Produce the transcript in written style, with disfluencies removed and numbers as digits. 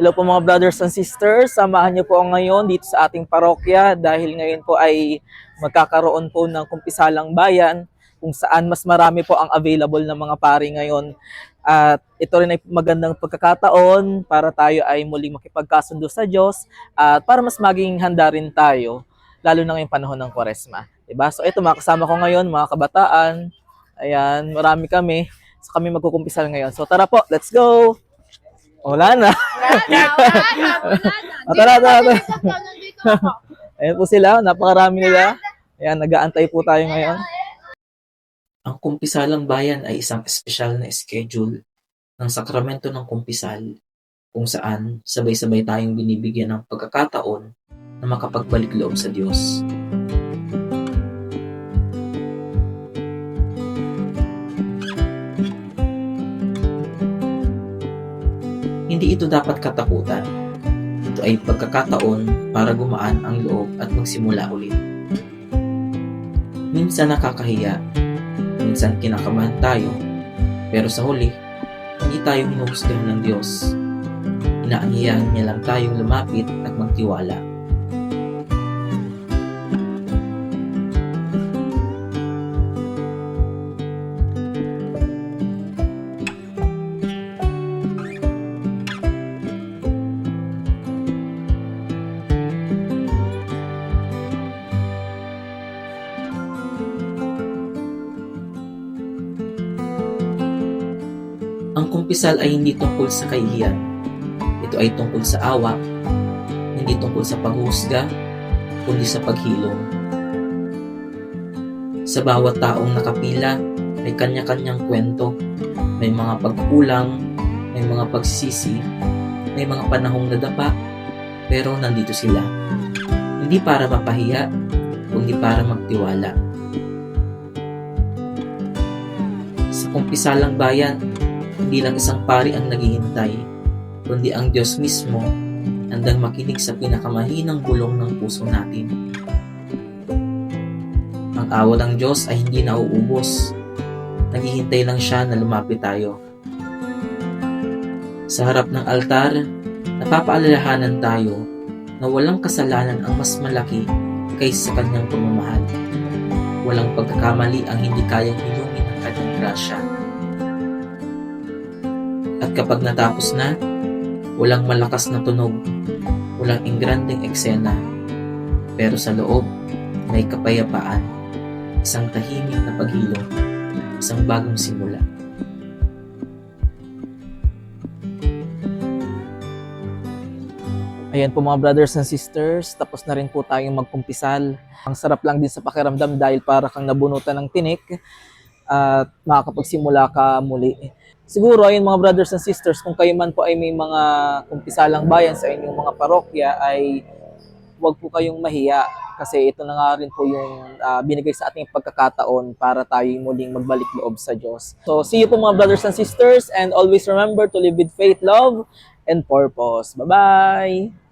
Hello po mga brothers and sisters, samahan niyo po ako ngayon dito sa ating parokya dahil ngayon po ay magkakaroon po ng kumpisalang bayan kung saan mas marami po ang available na mga pari ngayon. At ito rin ay magandang pagkakataon para tayo ay muling makipagkasundo sa Diyos at para mas maging handa rin tayo lalo na ngayong panahon ng Kwaresma. Diba? So ito mga kasama ko ngayon, mga kabataan. Ayan, marami kami. So kami magkukumpisal ngayon. So tara po, let's go! Wala na. Tara. Ayan po sila, napakarami nila. Ayan, nag-aantay po tayo ngayon. Ang kumpisalang bayan ay isang espesyal na schedule ng sakramento ng kumpisal kung saan sabay-sabay tayong binibigyan ng pagkakataon na makapagbalik loob sa Diyos. Hindi ito dapat katakutan. Ito ay pagkakataon para gumaan ang loob at magsimula ulit. Minsan nakakahiya, minsan kinakabahan tayo, pero sa huli, hindi tayo hinuhusgahan ng Diyos. Inaanyayahan niya lang tayong lumapit at magtiwala. Ang kumpisal ay hindi tungkol sa kahihiyan. Ito ay tungkol sa awa, hindi tungkol sa paghuhusga, kundi sa paghilom. Sa bawat taong nakapila, may kanya-kanyang kwento, may mga pagkukulang, may mga pagsisisi, may mga panahong nadapa, pero nandito sila. Hindi para mapahiya, kundi para magtiwala. Sa kumpisalang bayan, hindi lang isang pari ang naghihintay, kundi ang Diyos mismo handang makinig sa pinakamahinang bulong ng puso natin. Ang awa ng Diyos ay hindi nauubos. Naghihintay lang siya na lumapit tayo. Sa harap ng altar, napapaalalahanan tayo na walang kasalanan ang mas malaki kaysa sa kanyang pagmamahal. Walang pagkakamali ang hindi kayang hilungin ng kanyang grasya. At kapag natapos na, walang malakas na tunog, walang ingranding eksena, pero sa loob, may kapayapaan, isang tahimik na paghilom, isang bagong simula. Ayan po mga brothers and sisters, tapos na rin po tayong magkumpisal. Ang sarap lang din sa pakiramdam dahil para kang nabunutan ng tinik at makakapagsimula ka muli. Siguro, ayun mga brothers and sisters, kung kayo man po ay may mga kumpisalang bayan sa inyong mga parokya, ay huwag po kayong mahiya kasi ito na nga rin po yung binigay sa ating pagkakataon para tayo muling magbalik loob sa Diyos. So, see you po mga brothers and sisters, and always remember to live with faith, love, and purpose. Bye-bye!